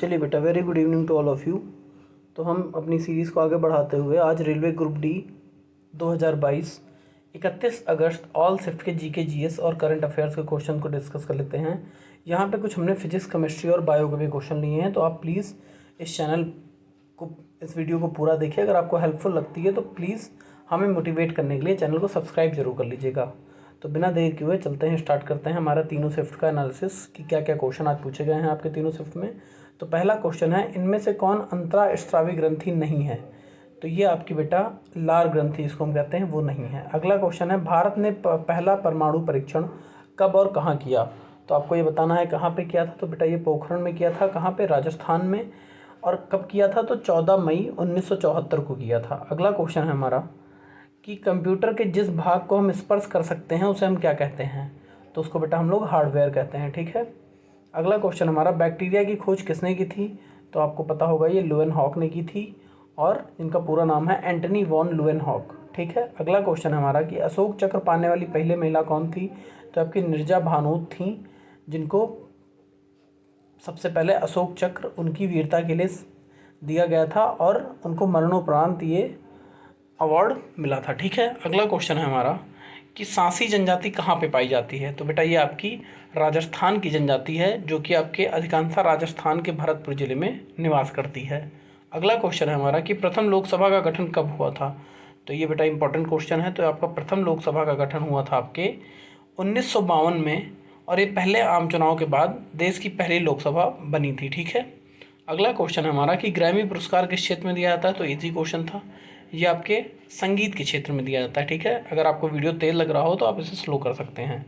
चलिए बेटा, very good evening to all of you. तो हम अपनी सीरीज़ को आगे बढ़ाते हुए आज रेलवे ग्रुप डी 2022 31 अगस्त ऑल शिफ्ट के जीके जीएस और करंट अफेयर्स के क्वेश्चन को डिस्कस कर लेते हैं। यहाँ पे कुछ हमने फिजिक्स, केमिस्ट्री और बायो के भी क्वेश्चन लिए हैं, तो आप प्लीज़ इस वीडियो को पूरा देखिए। अगर आपको हेल्पफुल लगती है तो प्लीज़ हमें मोटिवेट करने के लिए चैनल को सब्सक्राइब जरूर कर लीजिएगा। तो बिना देर किए हुए चलते हैं, स्टार्ट करते हैं हमारा तीनों शिफ्ट का एनालिसिस कि क्या क्या क्वेश्चन आज पूछे गए हैं आपके तीनों शिफ्ट में। तो पहला क्वेश्चन है, इनमें से कौन अंतरास्रावी ग्रंथि नहीं है? तो ये आपकी बेटा लार ग्रंथि, इसको हम कहते हैं, वो नहीं है। अगला क्वेश्चन है, भारत ने पहला परमाणु परीक्षण कब और कहाँ किया? तो आपको ये बताना है कहाँ पे किया था। तो बेटा ये पोखरण में किया था। कहाँ पे? राजस्थान में। और कब किया था? तो 14 मई 1974 को किया था। अगला क्वेश्चन है हमारा कि कंप्यूटर के जिस भाग को हम स्पर्श कर सकते हैं उसे हम क्या कहते हैं? तो उसको बेटा हम लोग हार्डवेयर कहते हैं, ठीक है। अगला क्वेश्चन हमारा, बैक्टीरिया की खोज किसने की थी? तो आपको पता होगा ये लुएनहॉक ने की थी और इनका पूरा नाम है एंटनी वॉन लुएनहॉक, ठीक है। अगला क्वेश्चन हमारा कि अशोक चक्र पाने वाली पहले महिला कौन थी? तो आपकी नीरजा भानोद थी, जिनको सबसे पहले अशोक चक्र उनकी वीरता के लिए दिया गया था और उनको मरणोपरांत ये अवार्ड मिला था, ठीक है। अगला क्वेश्चन है हमारा कि सांसी जनजाति कहाँ पे पाई जाती है? तो बेटा ये आपकी राजस्थान की जनजाति है, जो कि आपके अधिकांशतः राजस्थान के भरतपुर जिले में निवास करती है। अगला क्वेश्चन है हमारा कि प्रथम लोकसभा का गठन कब हुआ था? तो ये बेटा इंपॉर्टेंट क्वेश्चन है। तो आपका प्रथम लोकसभा का गठन हुआ था आपके 1952 में, और ये पहले आम चुनाव के बाद देश की पहली लोकसभा बनी थी, ठीक है। अगला क्वेश्चन है हमारा कि ग्रैमी पुरस्कार किस क्षेत्र में दिया जाता है? तो इजी क्वेश्चन था, ये आपके संगीत के क्षेत्र में दिया जाता है, ठीक है। अगर आपको वीडियो तेज लग रहा हो तो आप इसे स्लो कर सकते हैं।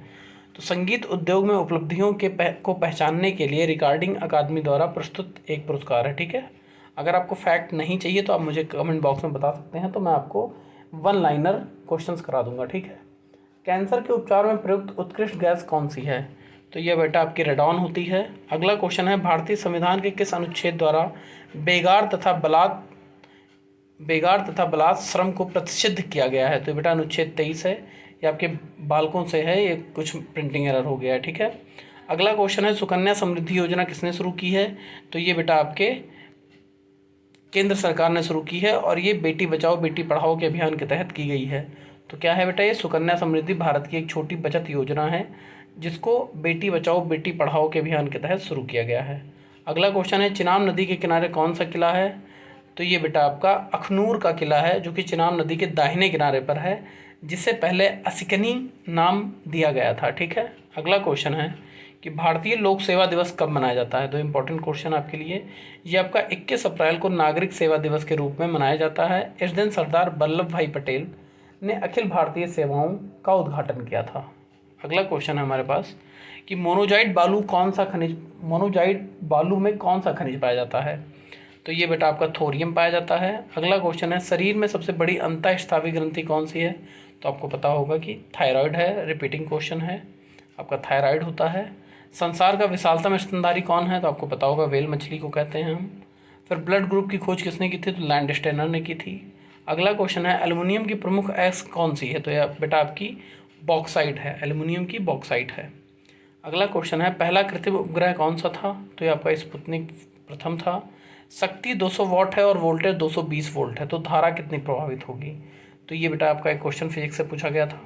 तो संगीत उद्योग में उपलब्धियों को पहचानने के लिए रिकॉर्डिंग अकादमी द्वारा प्रस्तुत एक पुरस्कार है, ठीक है। अगर आपको फैक्ट नहीं चाहिए तो आप मुझे कमेंट बॉक्स में बता सकते हैं, तो मैं आपको वन लाइनर क्वेश्चंस करा दूंगा, ठीक है। कैंसर के उपचार में प्रयुक्त उत्कृष्ट गैस कौन सी है? तो यह बेटा आपकी रेडॉन होती है। अगला क्वेश्चन है, भारतीय संविधान के किस अनुच्छेद द्वारा बेगार तथा बलात् श्रम को प्रतिषिद्ध किया गया है? तो बेटा अनुच्छेद 23 है। ये आपके बालकों से है, ये कुछ प्रिंटिंग एरर हो गया है, ठीक है। अगला क्वेश्चन है, सुकन्या समृद्धि योजना किसने शुरू की है? तो ये बेटा आपके केंद्र सरकार ने शुरू की है और ये बेटी बचाओ बेटी पढ़ाओ के अभियान के तहत की गई है। तो क्या है बेटा, ये सुकन्या समृद्धि भारत की एक छोटी बचत योजना है, जिसको बेटी बचाओ बेटी पढ़ाओ के अभियान के तहत शुरू किया गया है। अगला क्वेश्चन है, चिनाब नदी के किनारे कौन सा किला है? तो ये बेटा आपका अखनूर का किला है, जो कि चिनाब नदी के दाहिने किनारे पर है, जिसे पहले असिकनी नाम दिया गया था, ठीक है। अगला क्वेश्चन है कि भारतीय लोक सेवा दिवस कब मनाया जाता है? तो इम्पोर्टेंट क्वेश्चन आपके लिए, ये आपका 21 अप्रैल को नागरिक सेवा दिवस के रूप में मनाया जाता है। इस दिन सरदार वल्लभ भाई पटेल ने अखिल भारतीय सेवाओं का उद्घाटन किया था। अगला क्वेश्चन है हमारे पास कि मोनोजाइट बालू में कौन सा खनिज पाया जाता है? तो ये बेटा आपका थोरियम पाया जाता है। अगला क्वेश्चन है, शरीर में सबसे बड़ी अंतःस्रावी ग्रंथि कौन सी है? तो आपको पता होगा कि थायराइड है, रिपीटिंग क्वेश्चन है, आपका थायराइड होता है। संसार का विशालतम स्तनधारी कौन है? तो आपको पता होगा व्हेल मछली को कहते हैं हम। फिर ब्लड ग्रुप की खोज किसने की थी? तो लैंडस्टेनर ने की थी। अगला क्वेश्चन है, एल्युमिनियम की प्रमुख एक्स कौन सी है? तो यह बेटा आपकी बॉक्साइट है, एल्युमिनियम की बॉक्साइट है। अगला क्वेश्चन है, पहला कृत्रिम उपग्रह कौन सा था? तो ये आपका स्पुतनिक प्रथम था। शक्ति 200 वाट है और वोल्टेज 220 वोल्ट है, तो धारा कितनी प्रभावित होगी? तो ये बेटा आपका एक क्वेश्चन फिजिक्स से पूछा गया था।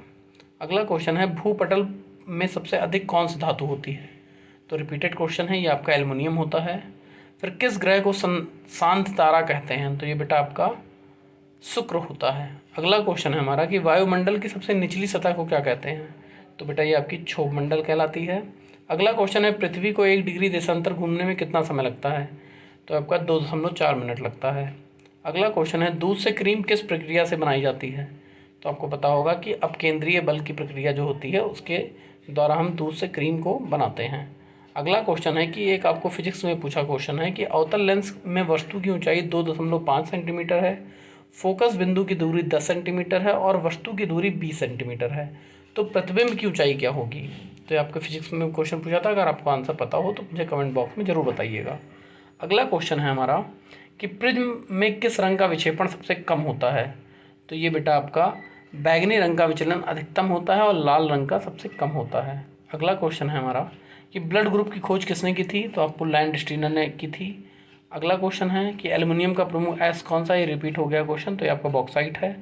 अगला क्वेश्चन है, भूपटल में सबसे अधिक कौन सी धातु होती है? तो रिपीटेड क्वेश्चन है, ये आपका एल्युमिनियम होता है। फिर किस ग्रह को शांत तारा कहते हैं? तो ये बेटा आपका शुक्र होता है। अगला क्वेश्चन है हमारा कि वायुमंडल की सबसे निचली सतह को क्या कहते हैं? तो बेटा ये आपकी क्षोभ मंडल कहलाती है। अगला क्वेश्चन है, पृथ्वी को 1 डिग्री देशांतर घूमने में कितना समय लगता है? तो आपका 2.4 मिनट लगता है। अगला क्वेश्चन है, दूध से क्रीम किस प्रक्रिया से बनाई जाती है? तो आपको पता होगा कि अपकेंद्रीय बल की प्रक्रिया जो होती है उसके द्वारा हम दूध से क्रीम को बनाते हैं। अगला क्वेश्चन है कि एक आपको फिजिक्स में पूछा क्वेश्चन है कि अवतल लेंस में वस्तु की ऊंचाई 2.5 सेंटीमीटर है, फोकस बिंदु की दूरी 10 सेंटीमीटर है और वस्तु की दूरी 20 सेंटीमीटर है, तो प्रतिबिंब की ऊंचाई क्या होगी? तो ये आपके फिजिक्स में क्वेश्चन पूछा था। अगर आपको आंसर पता हो तो मुझे कमेंट बॉक्स में ज़रूर बताइएगा। अगला क्वेश्चन है हमारा कि प्रिज्म में किस रंग का विक्षेपण सबसे कम होता है? तो ये बेटा आपका बैगनी रंग का विचलन अधिकतम होता है और लाल रंग का सबसे कम होता है। अगला क्वेश्चन है हमारा कि ब्लड ग्रुप की खोज किसने की थी? तो आपको लैंडस्टीनर ने की थी। अगला क्वेश्चन है कि एल्युमिनियम का प्रमुख एस कौन सा, ये रिपीट हो गया क्वेश्चन, तो ये आपका बॉक्साइट है।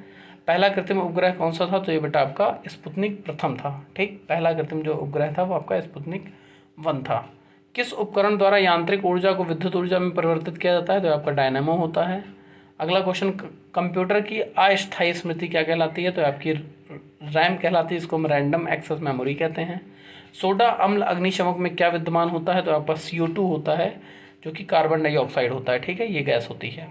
पहला कृत्रिम उपग्रह कौन सा था, तो ये बेटा आपका स्पुतनिक प्रथम था। ठीक, पहला कृत्रिम जो उपग्रह था वो आपका स्पुतनिक 1 था। किस उपकरण द्वारा यांत्रिक ऊर्जा को विद्युत ऊर्जा में परिवर्तित किया जाता है, तो आपका डायनेमो होता है। अगला क्वेश्चन, कंप्यूटर की अस्थायी स्मृति क्या कहलाती है, तो आपकी रैम कहलाती है, इसको हम रैंडम एक्सेस मेमोरी कहते हैं। सोडा अम्ल अग्निशमक में क्या विद्यमान होता है, तो आपका CO2 होता है, जो कि कार्बन डाइऑक्साइड होता है। ठीक है, ये गैस होती है।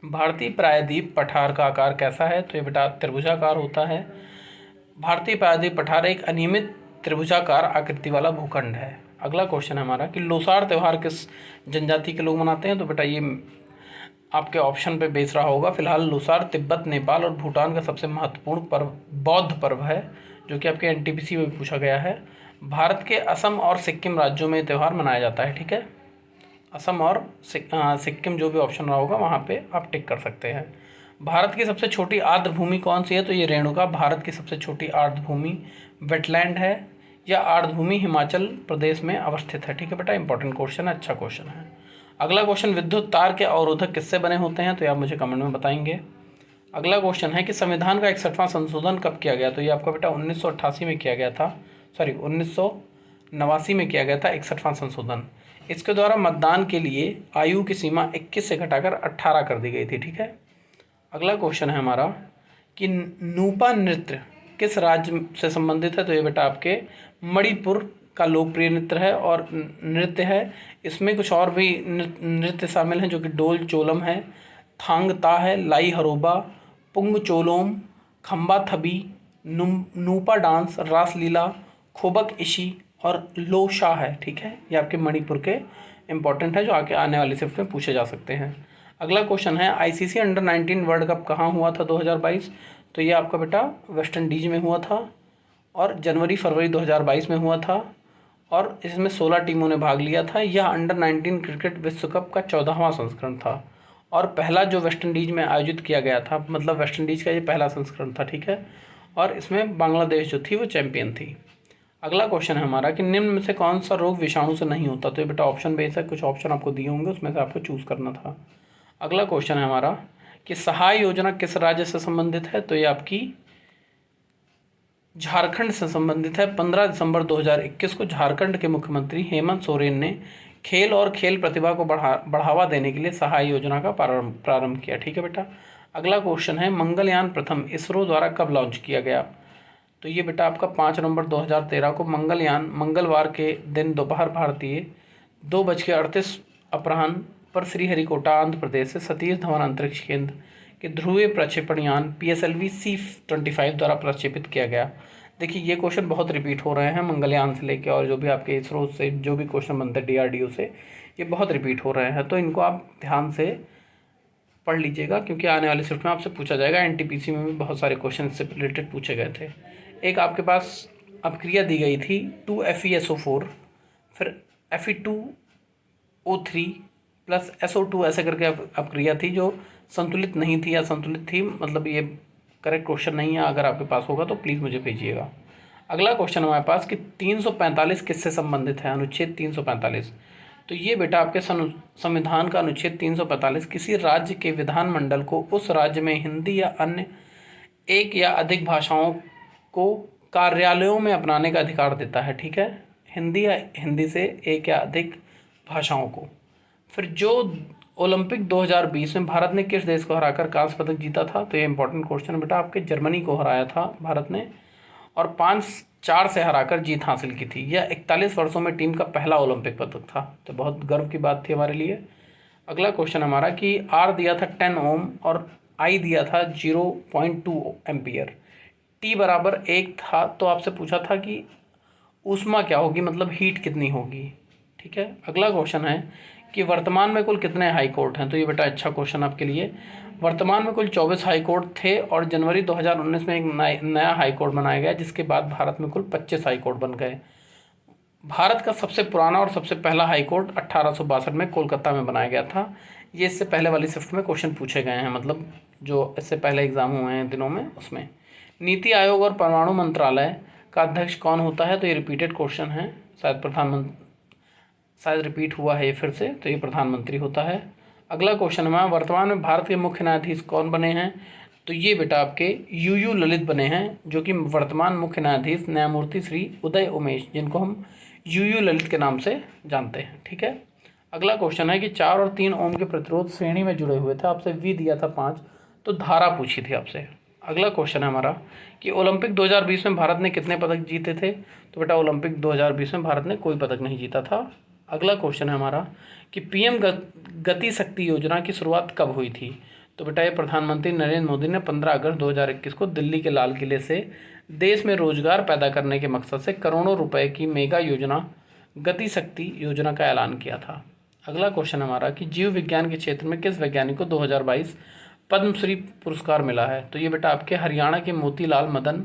भारतीय प्रायद्वीप पठार का आकार कैसा है, तो ये बेटा त्रिभुजाकार होता है। भारतीय प्रायद्वीप पठार एक अनियमित त्रिभुजाकार आकृति वाला भूखंड है। अगला क्वेश्चन है हमारा कि लोसार त्यौहार किस जनजाति के लोग मनाते हैं, तो बेटा ये आपके ऑप्शन पे बेस रहा होगा। फिलहाल लोसार तिब्बत, नेपाल और भूटान का सबसे महत्वपूर्ण पर्व बौद्ध पर्व है, जो कि आपके NTPC में पूछा गया है। भारत के असम और सिक्किम राज्यों में त्यौहार मनाया जाता है। ठीक है, असम और सिक्किम जो भी ऑप्शन रहा होगा वहाँ पे आप टिक कर सकते हैं। भारत की सबसे छोटी आर्द्र भूमि कौन सी है, तो ये रेणुका भारत की सबसे छोटी आर्द्र भूमि वेटलैंड है। यह आर्द्र भूमि हिमाचल प्रदेश में अवस्थित है। ठीक है बेटा, इंपॉर्टेंट क्वेश्चन है, अच्छा क्वेश्चन है। अगला क्वेश्चन, विद्युत तार के अवरोधक किससे बने होते हैं, तो ये आप मुझे कमेंट में बताएंगे। अगला क्वेश्चन है कि संविधान का 61वां संशोधन कब किया गया, तो ये आपका बेटा 1988 में किया गया था, सॉरी 1989 में किया गया था 61वां संशोधन। इसके द्वारा मतदान के लिए आयु की सीमा 21 से घटाकर 18 कर दी गई थी। ठीक है, अगला क्वेश्चन है हमारा कि नूपा नृत्य किस राज्य से संबंधित है, तो ये बेटा आपके मणिपुर का लोकप्रिय नृत्य है और नृत्य है। इसमें कुछ और भी नृत्य शामिल हैं, जो कि डोल चोलम है, थांग ता है, लाई हरोबा, पुंग चोलोम, खम्बा थबी, नूपा डांस, रासलीला, खोबक इशी और लोशा है। ठीक है, ये आपके मणिपुर के इंपॉर्टेंट है, जो आगे आने वाली शिफ्ट में पूछे जा सकते हैं। अगला क्वेश्चन है ICC अंडर-19 वर्ल्ड कप कहाँ हुआ था 2022, तो ये आपका बेटा वेस्ट इंडीज में हुआ था और जनवरी-फरवरी 2022 में हुआ था और इसमें 16 टीमों ने भाग लिया था। यह अंडर-19 क्रिकेट विश्व कप का 14वां संस्करण था और पहला जो वेस्ट इंडीज में आयोजित किया गया था, मतलब वेस्ट इंडीज का ये पहला संस्करण था। ठीक है, और इसमें बांग्लादेश जो थी वो चैंपियन थी। अगला क्वेश्चन है हमारा कि निम्न में से कौन सा रोग विषाणु से नहीं होता, तो ये बेटा ऑप्शन बेस है, कुछ ऑप्शन आपको दिए होंगे, उसमें से आपको चूज़ करना था। अगला क्वेश्चन है हमारा कि सहाय योजना किस राज्य से संबंधित है, तो ये आपकी झारखंड से संबंधित है। 15 दिसंबर 2021 को झारखंड के मुख्यमंत्री हेमंत सोरेन ने खेल और खेल प्रतिभा को बढ़ावा देने के लिए सहाय योजना का प्रारंभ किया। ठीक है बेटा, अगला क्वेश्चन है मंगलयान प्रथम इसरो द्वारा कब लॉन्च किया गया, तो ये बेटा आपका 5 नवंबर 2013 को मंगलयान मंगलवार के दिन दोपहर भारतीय 2:38 अपराह्न पर श्रीहरिकोटा आंध्र प्रदेश से सतीश धवन अंतरिक्ष केंद्र के ध्रुवीय प्रक्षेपण यान PSLV C-25 द्वारा प्रक्षेपित किया गया। देखिए ये क्वेश्चन बहुत रिपीट हो रहे हैं मंगलयान से लेके, और जो भी आपके इसरो से जो भी क्वेश्चन बनते हैं DRDO से, ये बहुत रिपीट हो रहे हैं, तो इनको आप ध्यान से पढ़ लीजिएगा, क्योंकि आने वाली शिफ्ट में आपसे पूछा जाएगा। NTPC में भी बहुत सारे क्वेश्चन इससे रिलेटेड पूछे गए थे। एक आपके पास अपक्रिया दी गई थी 2FeSO4, फिर Fe2O3 प्लस SO2 ऐसे करके अपक्रिया थी जो संतुलित नहीं थी या संतुलित थी, मतलब ये करेक्ट क्वेश्चन नहीं है। अगर आपके पास होगा तो प्लीज़ मुझे भेजिएगा। अगला क्वेश्चन हमारे पास कि 345 किससे संबंधित है, अनुच्छेद 345, तो ये बेटा आपके संविधान का अनुच्छेद 345 किसी राज्य के विधानमंडल को उस राज्य में हिंदी या अन्य एक या अधिक भाषाओं को कार्यालयों में अपनाने का अधिकार देता है। ठीक है, हिंदी या हिंदी से एक या अधिक भाषाओं को। फिर जो ओलंपिक 2020 में भारत ने किस देश को हराकर कांस्य पदक जीता था, तो ये इंपॉर्टेंट क्वेश्चन है बेटा, आपके जर्मनी को हराया था भारत ने और 5-4 से हराकर जीत हासिल की थी। यह 41 वर्षों में टीम का पहला ओलंपिक पदक था, तो बहुत गर्व की बात थी हमारे लिए। अगला क्वेश्चन हमारा कि R दिया था 10 ओम और I दिया था 0.2 एम्पियर, T बराबर 1 था, तो आपसे पूछा था कि ऊष्मा क्या होगी, मतलब हीट कितनी होगी। ठीक है, अगला क्वेश्चन है कि वर्तमान में कुल कितने हाई कोर्ट हैं, तो ये बेटा अच्छा क्वेश्चन आपके लिए। वर्तमान में कुल 24 हाई कोर्ट थे और जनवरी 2019 में एक नया हाई कोर्ट बनाया गया, जिसके बाद भारत में कुल 25 हाई कोर्ट बन गए। भारत का सबसे पुराना और सबसे पहला हाई कोर्ट 1862 में कोलकाता में बनाया गया था। ये इससे पहले वाली शिफ्ट में क्वेश्चन पूछे गए हैं, मतलब जो इससे पहले एग्जाम हुए हैं दिनों में उसमें। नीति आयोग और परमाणु मंत्रालय का अध्यक्ष कौन होता है, तो ये रिपीटेड क्वेश्चन है, शायद शायद रिपीट हुआ है ये फिर से, तो ये प्रधानमंत्री होता है। अगला क्वेश्चन हमारा, वर्तमान में भारत के मुख्य न्यायाधीश कौन बने हैं? तो ये बेटा आपके यू ललित बने हैं, जो कि वर्तमान मुख्य न्यायाधीश न्यायमूर्ति श्री उदय उमेश, जिनको हम यू ललित के नाम से जानते हैं। ठीक है। अगला क्वेश्चन है कि 4 और 3 ओम के प्रतिरोध श्रेणी में जुड़े हुए थे, आपसे वी दिया था 5, तो धारा पूछी थी आपसे। अगला क्वेश्चन है हमारा कि ओलंपिक 2020 में भारत ने कितने पदक जीते थे? तो बेटा ओलंपिक 2020 में भारत ने कोई पदक नहीं जीता था। अगला क्वेश्चन है हमारा कि पीएम गति शक्ति योजना की शुरुआत कब हुई थी? तो बेटा ये प्रधानमंत्री नरेंद्र मोदी ने 15 अगस्त 2021 को दिल्ली के लाल किले से देश में रोजगार पैदा करने के मकसद से करोड़ों रुपए की मेगा योजना गति शक्ति योजना का ऐलान किया था। अगला क्वेश्चन हमारा कि जीव विज्ञान के क्षेत्र में किस वैज्ञानिक को 2022 पद्मश्री पुरस्कार मिला है? तो ये बेटा आपके हरियाणा के मोतीलाल मदन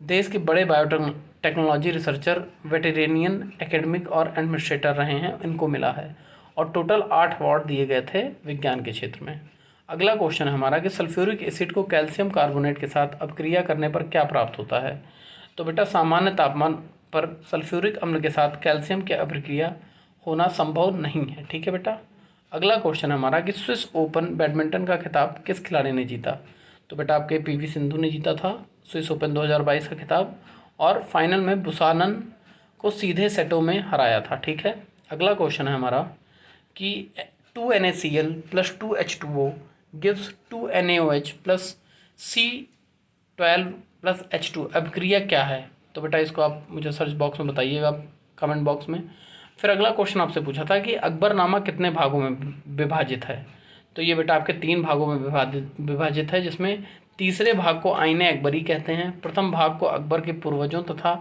देश के बड़े बायोटेक्नोलॉजी रिसर्चर, वेटेरिनियन, एकेडमिक और एडमिनिस्ट्रेटर रहे हैं, इनको मिला है। और टोटल 8 अवार्ड दिए गए थे विज्ञान के क्षेत्र में। अगला क्वेश्चन है हमारा कि सल्फ्यूरिक एसिड को कैल्शियम कार्बोनेट के साथ अपक्रिया करने पर क्या प्राप्त होता है? तो बेटा सामान्य तापमान पर सल्फ्यूरिक अम्ल के साथ कैल्शियम की अपक्रिया होना संभव नहीं है। ठीक है बेटा। अगला क्वेश्चन है हमारा कि स्विस ओपन बैडमिंटन का खिताब किस खिलाड़ी ने जीता? तो बेटा आपके पीवी सिंधु ने जीता था स्विस ओपन 2022 का खिताब, और फाइनल में बुसानन को सीधे सेटों में हराया था। ठीक है। अगला क्वेश्चन है हमारा कि 2NaCl + 2H2O gives 2NaOH + C12 + H2 अभिक्रिया क्या है? तो बेटा इसको आप मुझे सर्च बॉक्स में बताइएगा, कमेंट बॉक्स में। फिर अगला क्वेश्चन आपसे पूछा था कि अकबरनामा कितने भागों में विभाजित है? तो ये बेटा आपके 3 भागों में विभाजित है, जिसमें तीसरे भाग को आईने अकबरी कहते हैं, प्रथम भाग को अकबर के पूर्वजों तथा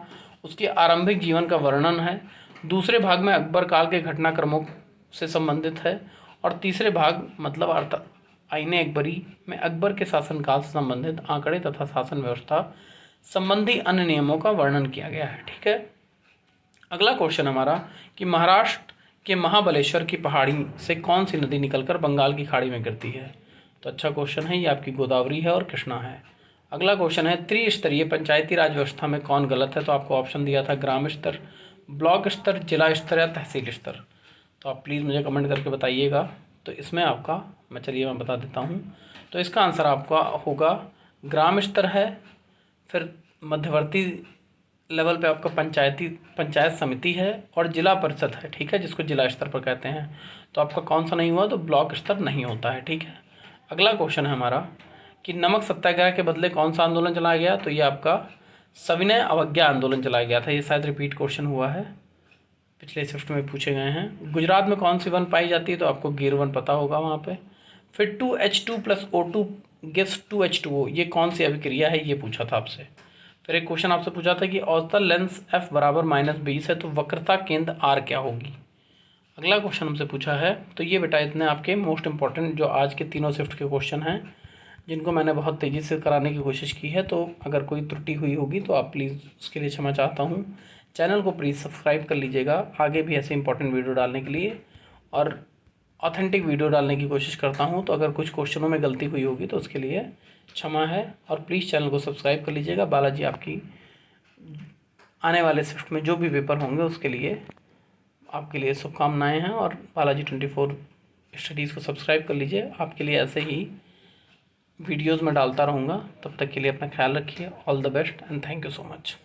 उसके आरंभिक जीवन का वर्णन है, दूसरे भाग में अकबर काल के घटनाक्रमों से संबंधित है, और तीसरे भाग मतलब अर्थात आईने अकबरी में अकबर के शासनकाल से संबंधित आंकड़े तथा शासन व्यवस्था संबंधी अन्य नियमों का वर्णन किया गया है। ठीक है। अगला क्वेश्चन हमारा कि महाराष्ट्र के महाबलेश्वर की पहाड़ी से कौन सी नदी निकलकर बंगाल की खाड़ी में गिरती है? तो अच्छा क्वेश्चन है, ये आपकी गोदावरी है और कृष्णा है। अगला क्वेश्चन है त्रिस्तरीय पंचायती राज व्यवस्था में कौन गलत है? तो आपको ऑप्शन दिया था ग्राम स्तर, ब्लॉक स्तर, जिला स्तर या तहसील स्तर। तो आप प्लीज़ मुझे कमेंट करके बताइएगा। तो इसमें आपका मैं बता देता हूँ। तो इसका आंसर आपका होगा ग्राम स्तर है, फिर मध्यवर्ती लेवल पे आपका पंचायत समिति है, और जिला परिषद है। ठीक है, जिसको जिला स्तर पर कहते हैं। तो आपका कौन सा नहीं हुआ? तो ब्लॉक स्तर नहीं होता है। ठीक है। अगला क्वेश्चन है हमारा कि नमक सत्याग्रह के बदले कौन सा आंदोलन चलाया गया? तो ये आपका सविनय अवज्ञा आंदोलन चलाया गया था। ये शायद रिपीट क्वेश्चन हुआ है, पिछले शिफ्ट में पूछे गए हैं। गुजरात में कौन सी वन पाई जाती है? तो आपको गिर वन पता होगा वहाँ पे। फिर 2H2 + O2 गिव्स 2H2O, ये कौन सी अभिक्रिया है? ये पूछा था आपसे। फिर एक क्वेश्चन आपसे पूछा था कि औसतन लेंस f = -20 है, तो वक्रता केंद्र R क्या होगी? अगला क्वेश्चन हमसे पूछा है। तो ये बेटा इतने आपके मोस्ट इंपॉर्टेंट जो आज के तीनों शिफ्ट के क्वेश्चन हैं, जिनको मैंने बहुत तेज़ी से कराने की कोशिश की है। तो अगर कोई त्रुटि हुई होगी तो आप प्लीज़ उसके लिए क्षमा चाहता हूँ। चैनल को प्लीज़ सब्सक्राइब कर लीजिएगा आगे भी ऐसे इंपॉर्टेंट वीडियो डालने के लिए, और ऑथेंटिक वीडियो डालने की कोशिश करता हूँ। तो अगर कुछ क्वेश्चनों में गलती हुई होगी तो उसके लिए क्षमा है, और प्लीज़ चैनल को सब्सक्राइब कर लीजिएगा। बालाजी आपकी आने वाले शिफ्ट में जो भी पेपर होंगे उसके लिए आपके लिए शुभकामनाएं हैं, और बालाजी 24 स्टडीज़ को सब्सक्राइब कर लीजिए। आपके लिए ऐसे ही वीडियोज़ में डालता रहूँगा। तब तक के लिए अपना ख्याल रखिए। All the best and thank you so much.